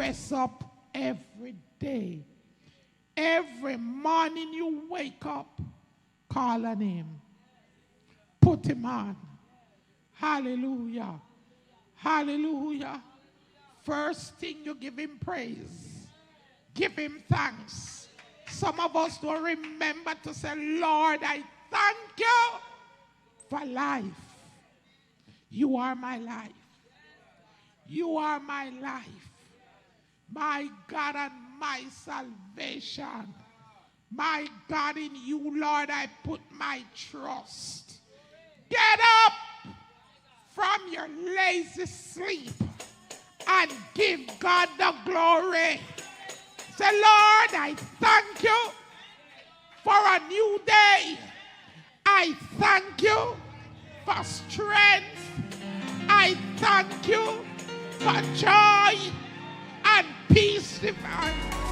dress up every day. Every morning you wake up, call on him. Put him on. Hallelujah. Hallelujah. First thing you give him praise. Give him thanks. Some of us don't remember to say, Lord, I thank you for life. You are my life. You are my life. My God and my salvation. My God, in you, Lord, I put my trust. Get up from your lazy sleep and give God the glory. Say, Lord, I thank you for a new day. I thank you for strength. I thank you for joy and peace divine.